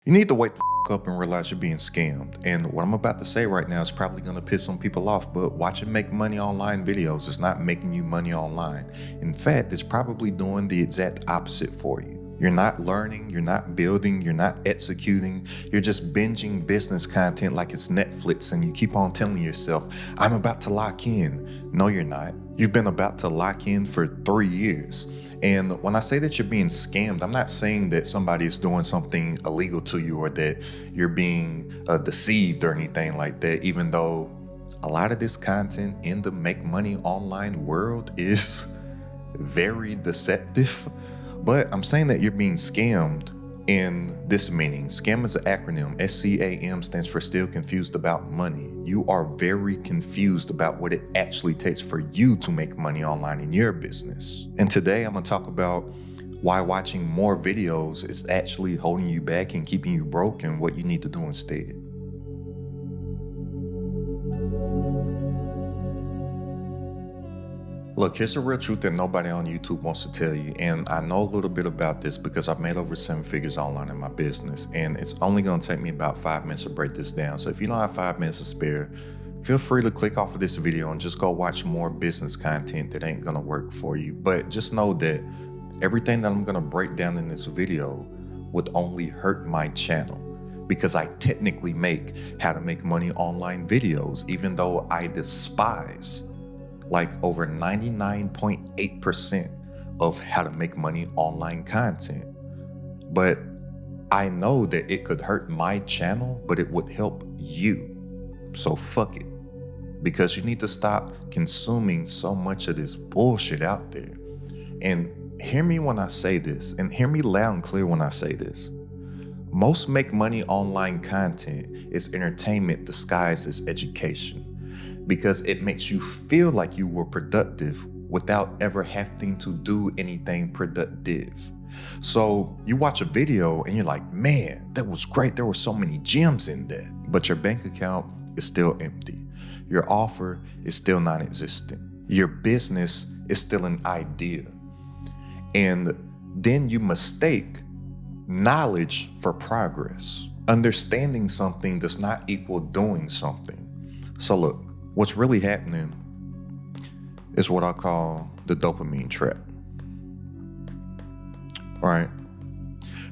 You need to wake the up and realize you're being scammed. And what I'm about to say right now is probably going to piss some people off, but watching make money online videos is not making you money online. In fact, it's probably doing the exact opposite for you. You're not learning, you're not building, you're not executing, you're just binging business content like it's Netflix, and you keep on telling yourself, I'm about to lock in. No, you're not. You've been about to lock in for 3 years. And when I say that you're being scammed, I'm not saying that somebody is doing something illegal to you or that you're being deceived or anything like that, even though a lot of this content in the make money online world is very deceptive. But I'm saying that you're being scammed in this meaning. Scam is an acronym. SCAM stands for still confused about money. You are very confused about what it actually takes for you to make money online in your business. And today I'm going to talk about why watching more videos is actually holding you back and keeping you broke, and what you need to do instead. Look, here's the real truth that nobody on YouTube wants to tell you. And I know a little bit about this because I've made over 7 figures online in my business. And it's only going to take me about 5 minutes to break this down. So if you don't have 5 minutes to spare, feel free to click off of this video and just go watch more business content that ain't going to work for you. But just know that everything that I'm going to break down in this video would only hurt my channel, because I technically make how to make money online videos, even though I despise like over 99.8% of how to make money online content. But I know that it could hurt my channel, but it would help you. So fuck it. Because you need to stop consuming so much of this bullshit out there. And hear me when I say this, and hear me loud and clear when I say this. Most make money online content is entertainment disguised as education, because it makes you feel like you were productive without ever having to do anything productive. So you watch a video and you're like, man, that was great. There were so many gems in that. But your bank account is still empty. Your offer is still non-existent. Your business is still an idea. And then you mistake knowledge for progress. Understanding something does not equal doing something. So look, what's really happening is what I call the dopamine trap. All right.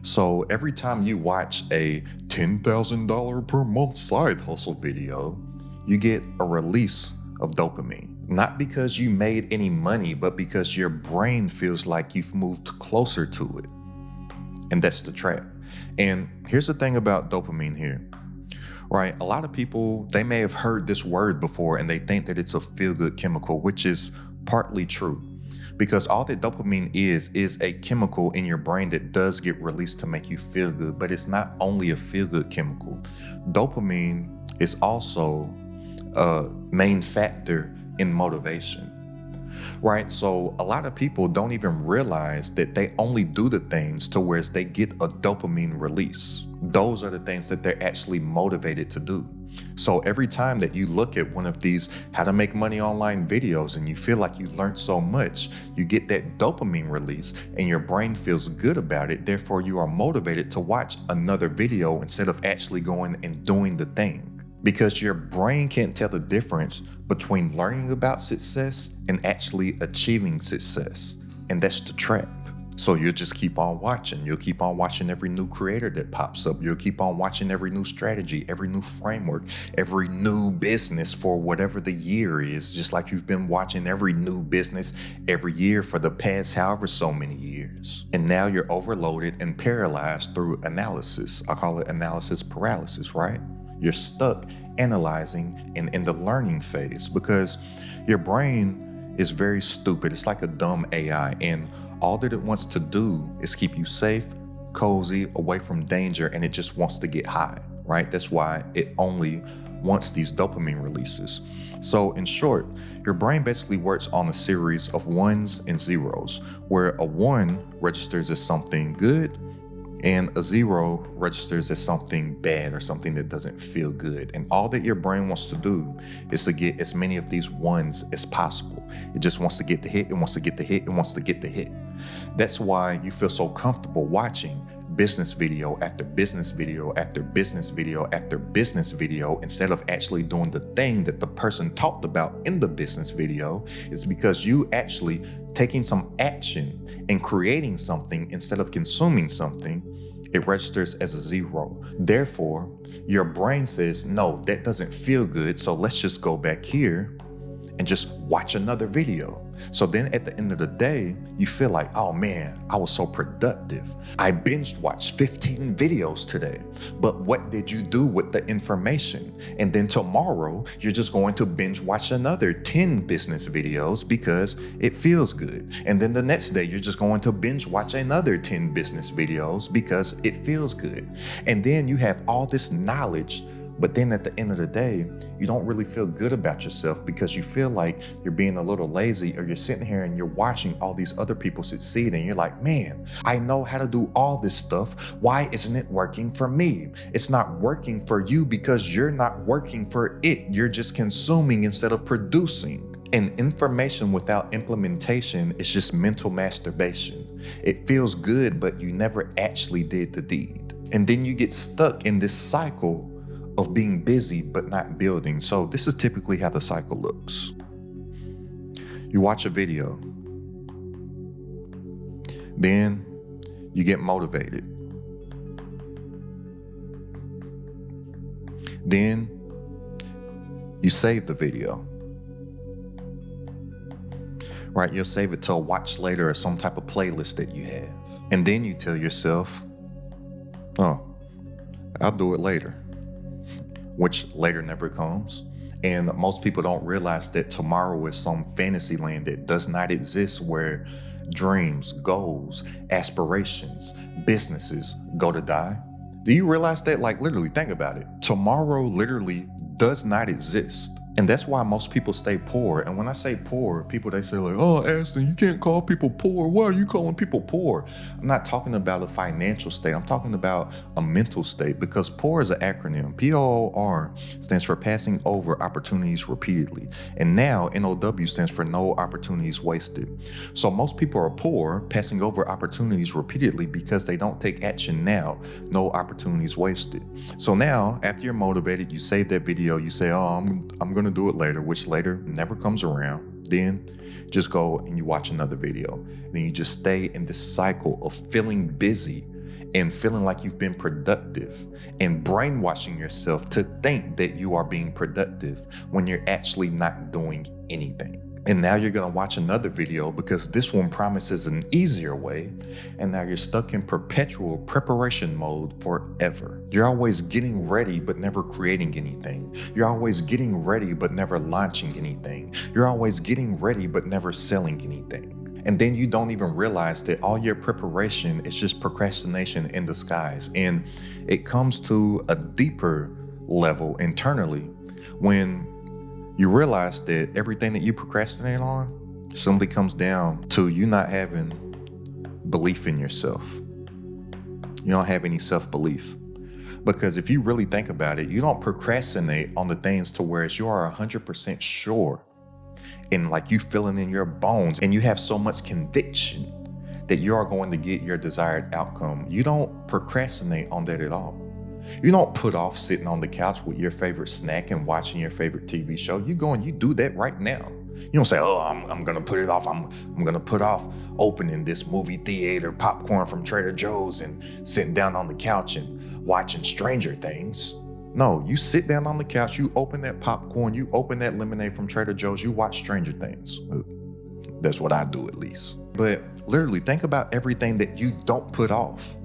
So every time you watch a $10,000 per month side hustle video, you get a release of dopamine. Not because you made any money, but because your brain feels like you've moved closer to it. And that's the trap. And here's the thing about dopamine here. Right, a lot of people, they may have heard this word before and they think that it's a feel-good chemical, which is partly true, because all that dopamine is a chemical in your brain that does get released to make you feel good. But it's not only a feel-good chemical. Dopamine is also a main factor in motivation. Right, so a lot of people don't even realize that they only do the things to where they get a dopamine release. Those are the things that they're actually motivated to do. So every time that you look at one of these how to make money online videos and you feel like you learned so much, you get that dopamine release and your brain feels good about it. Therefore, you are motivated to watch another video instead of actually going and doing the thing. Because your brain can't tell the difference between learning about success and actually achieving success. And that's the trap. So you'll just keep on watching. You'll keep on watching every new creator that pops up. You'll keep on watching every new strategy, every new framework, every new business for whatever the year is, just like you've been watching every new business every year for the past however so many years. And now you're overloaded and paralyzed through analysis. I call it analysis paralysis, right? You're stuck analyzing and in the learning phase because your brain is very stupid. It's like a dumb AI, and all that it wants to do is keep you safe, cozy, away from danger, and it just wants to get high, right? That's why it only wants these dopamine releases. So in short, your brain basically works on a series of ones and zeros, where a 1 registers as something good and a 0 registers as something bad or something that doesn't feel good. And all that your brain wants to do is to get as many of these ones as possible. It just wants to get the hit, it wants to get the hit, it wants to get the hit. That's why you feel so comfortable watching business video after business video after business video after business video instead of actually doing the thing that the person talked about in the business video, is because you actually taking some action and creating something instead of consuming something. It registers as a 0. Therefore, your brain says, no, that doesn't feel good, so let's just go back here and just watch another video. So then at the end of the day, you feel like, oh man, I was so productive. I binge watched 15 videos today. But what did you do with the information? And then tomorrow, you're just going to binge watch another 10 business videos because it feels good. And then the next day, you're just going to binge watch another 10 business videos because it feels good. And then you have all this knowledge, but then at the end of the day, you don't really feel good about yourself because you feel like you're being a little lazy, or you're sitting here and you're watching all these other people succeed and you're like, man, I know how to do all this stuff. Why isn't it working for me? It's not working for you because you're not working for it. You're just consuming instead of producing. And information without implementation is just mental masturbation. It feels good, but you never actually did the deed. And then you get stuck in this cycle of being busy but not building. So this is typically how the cycle looks. You watch a video, then you get motivated, then you save the video, right? You'll save it to a watch later or some type of playlist that you have, and then you tell yourself, oh, I'll do it later, which later never comes. And most people don't realize that tomorrow is some fantasy land that does not exist, where dreams, goals, aspirations, businesses go to die. Do you realize that? Like, literally, think about it. Tomorrow literally does not exist. And that's why most people stay poor. And when I say poor, people, they say like, oh, Aston, you can't call people poor. Why are you calling people poor? I'm not talking about a financial state. I'm talking about a mental state, because POR is an acronym. POR stands for passing over opportunities repeatedly. And now NOW stands for no opportunities wasted. So most people are poor, passing over opportunities repeatedly because they don't take action now. No opportunities wasted. So now, after you're motivated, you save that video, you say, oh, I'm going to do it later, which later never comes around. Then just go and you watch another video. Then you just stay in this cycle of feeling busy and feeling like you've been productive and brainwashing yourself to think that you are being productive when you're actually not doing anything. And now you're gonna watch another video because this one promises an easier way, and now you're stuck in perpetual preparation mode forever. You're always getting ready but never creating anything. You're always getting ready but never launching anything. You're always getting ready but never selling anything. And then you don't even realize that all your preparation is just procrastination in disguise. And it comes to a deeper level internally when you realize that everything that you procrastinate on simply comes down to you not having belief in yourself. You don't have any self-belief. Because if you really think about it, you don't procrastinate on the things to where you are 100% sure, and like you feeling in your bones, and you have so much conviction that you are going to get your desired outcome. You don't procrastinate on that at all. You don't put off sitting on the couch with your favorite snack and watching your favorite TV show. You go and you do that right now. You don't say, oh, I'm gonna put it off. I'm gonna put off opening this movie theater popcorn from Trader Joe's and sitting down on the couch and watching Stranger Things. No, you sit down on the couch, you open that popcorn, you open that lemonade from Trader Joe's, you watch Stranger Things. That's what I do, at least. But literally, think about everything that you don't put off.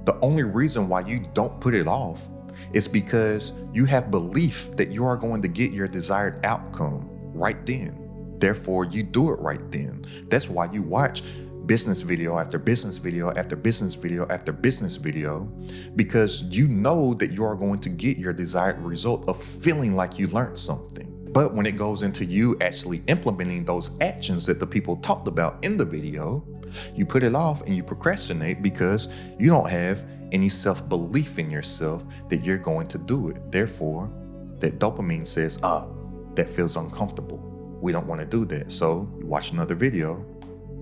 The only reason why you don't put it off is because you have belief that you are going to get your desired outcome right then. Therefore, you do it right then. That's why you watch business video after business video after business video after business video, because you know that you are going to get your desired result of feeling like you learned something. But when it goes into you actually implementing those actions that the people talked about in the video, you put it off and you procrastinate because you don't have any self-belief in yourself that you're going to do it. Therefore, that dopamine says, that feels uncomfortable. We don't want to do that. So you watch another video,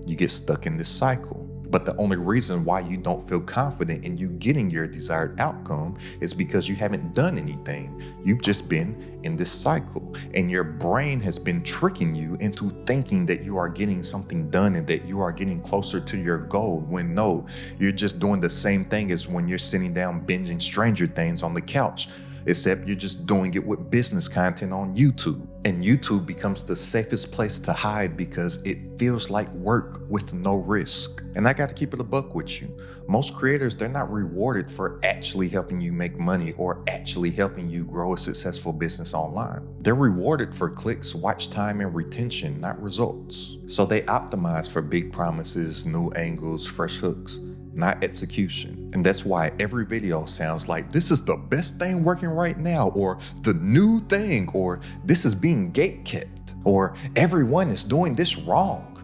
you get stuck in this cycle. But the only reason why you don't feel confident in you getting your desired outcome is because you haven't done anything. You've just been in this cycle, and your brain has been tricking you into thinking that you are getting something done and that you are getting closer to your goal, when no, you're just doing the same thing as when you're sitting down binging Stranger Things on the couch, except you're just doing it with business content on YouTube. And YouTube becomes the safest place to hide because it feels like work with no risk. And I got to keep it a buck with you. Most creators, they're not rewarded for actually helping you make money or actually helping you grow a successful business online. They're rewarded for clicks, watch time, and retention, not results. So they optimize for big promises, new angles, fresh hooks, not execution. And that's why every video sounds like this is the best thing working right now, or the new thing, or this is being gatekept, or everyone is doing this wrong.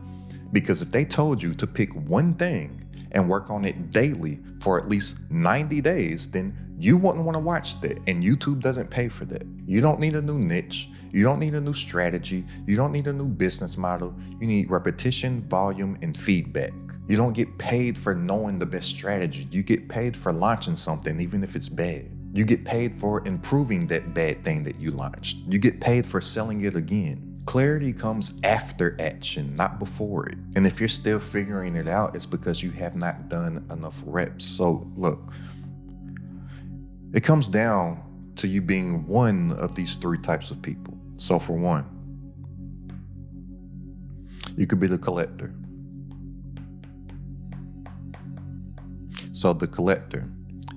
Because if they told you to pick one thing and work on it daily for at least 90 days, then you wouldn't want to watch that. And YouTube doesn't pay for that. You don't need a new niche. You don't need a new strategy. You don't need a new business model. You need repetition, volume, and feedback. You don't get paid for knowing the best strategy. You get paid for launching something, even if it's bad. You get paid for improving that bad thing that you launched. You get paid for selling it again. Clarity comes after action, not before it. And if you're still figuring it out, it's because you have not done enough reps. So look, it comes down to you being one of these three types of people. So for one, you could be the collector. So the collector,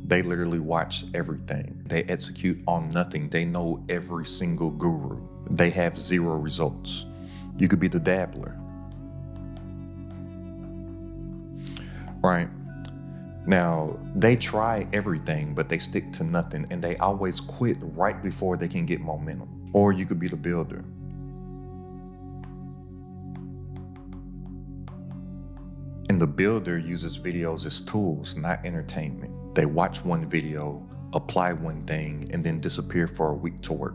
they literally watch everything. They execute on nothing. They know every single guru. They have zero results. You could be the dabbler. Right? Now, they try everything, but they stick to nothing, and they always quit right before they can get momentum. Or you could be the builder. And the builder uses videos as tools, not entertainment. They watch one video, apply one thing, and then disappear for a week to work.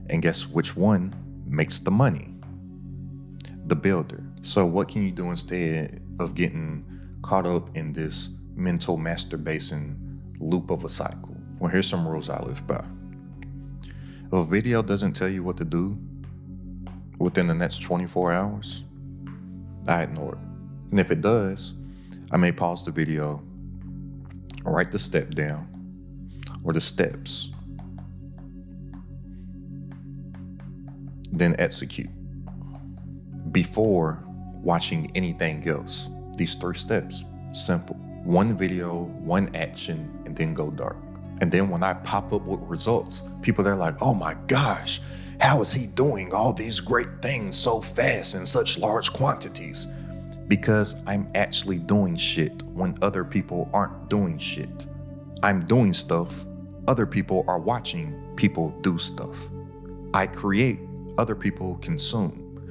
And guess which one makes the money? The builder. So what can you do instead of getting caught up in this mental masturbation loop of a cycle? Well, here's some rules I live by. If a video doesn't tell you what to do within the next 24 hours, I ignore it. And if it does, I may pause the video, write the step down, or the steps, then execute before watching anything else. These 3 steps, simple. One video, one action, and then go dark. And then when I pop up with results, people are like, oh my gosh, how is he doing all these great things so fast in such large quantities? Because I'm actually doing shit when other people aren't doing shit. I'm doing stuff, other people are watching people do stuff. I create, other people consume.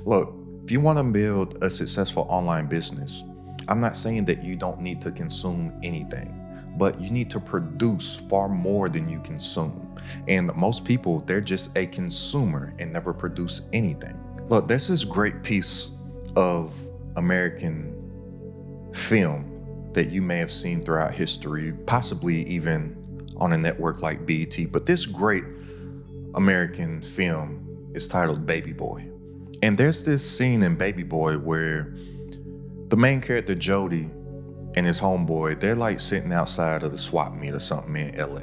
Look, if you want to build a successful online business, I'm not saying that you don't need to consume anything, but you need to produce far more than you consume. And most people, they're just a consumer and never produce anything. Look, there's this great piece of American film that you may have seen throughout history, possibly even on a network like BET, but this great American film is titled Baby Boy. And there's this scene in Baby Boy where the main character Jody and his homeboy, they're like sitting outside of the swap meet or something in LA.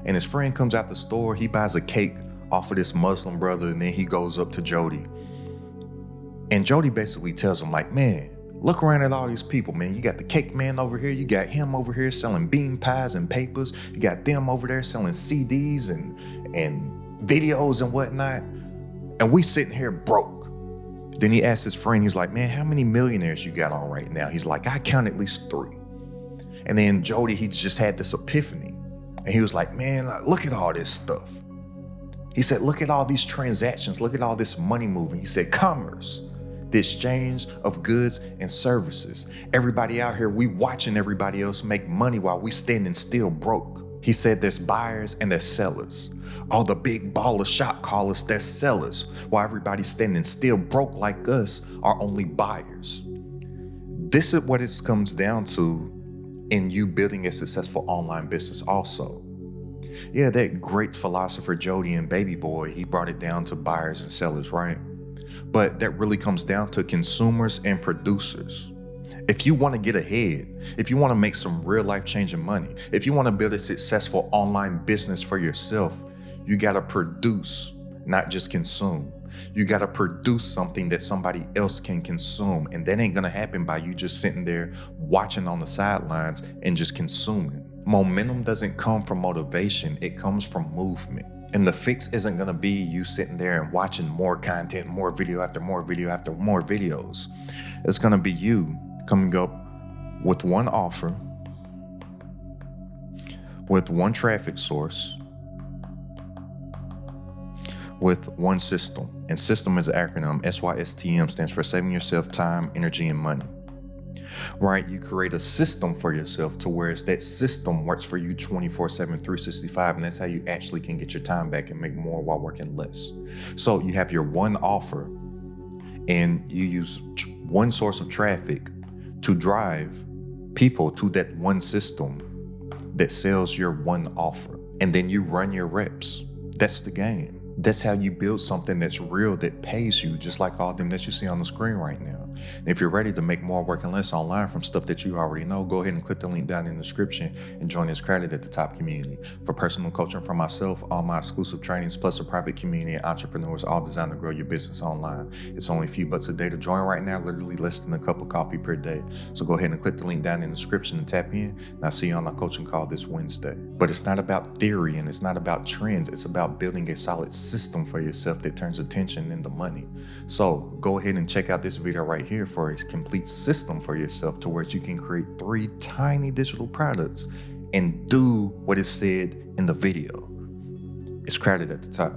And his friend comes out the store, he buys a cake off of this Muslim brother, and then he goes up to Jody. And Jody basically tells him like, man, look around at all these people, man. You got the cake man over here. You got him over here selling bean pies and papers. You got them over there selling CDs and videos and whatnot. And we sitting here broke. Then he asks his friend, he's like, man, how many millionaires you got on right now? He's like, I count at least 3. And then Jody, he just had this epiphany. And he was like, man, look at all this stuff. He said, look at all these transactions. Look at all this money moving. He said, commerce. The exchange of goods and services. Everybody out here, we watching everybody else make money while we standing still broke. He said there's buyers and there's sellers. All the big baller shot callers, they're sellers, while everybody standing still broke like us are only buyers. This is what it comes down to in you building a successful online business also. Yeah, that great philosopher Jody and Baby Boy, he brought it down to buyers and sellers, right? But that really comes down to consumers and producers. If you want to get ahead, if you want to make some real life changing money, if you want to build a successful online business for yourself, you got to produce, not just consume. You got to produce something that somebody else can consume. And that ain't going to happen by you just sitting there watching on the sidelines and just consuming. Momentum doesn't come from motivation, it comes from movement. And the fix isn't going to be you sitting there and watching more content, more video after more video after more videos. It's going to be you coming up with one offer, with one traffic source, with one system. And system is an acronym. SYSTM stands for saving yourself time, energy, and money. Right? You create a system for yourself to where that system works for you 24/7, 365, and that's how you actually can get your time back and make more while working less. So you have your one offer and you use one source of traffic to drive people to that one system that sells your one offer. And then you run your reps. That's the game. That's how you build something that's real, that pays you, just like all them that you see on the screen right now. And if you're ready to make more working less online from stuff that you already know, go ahead and click the link down in the description and join this crowded at the top community. For personal coaching from myself, all my exclusive trainings, plus a private community of entrepreneurs, all designed to grow your business online. It's only a few bucks a day to join right now, literally less than a cup of coffee per day. So go ahead and click the link down in the description and tap in. And I'll see you on my coaching call this Wednesday. But it's not about theory and it's not about trends. It's about building a solid system for yourself that turns attention into money. So go ahead and check out this video right here for a complete system for yourself to where you can create 3 tiny digital products and do what is said in the video. It's crowded at the top.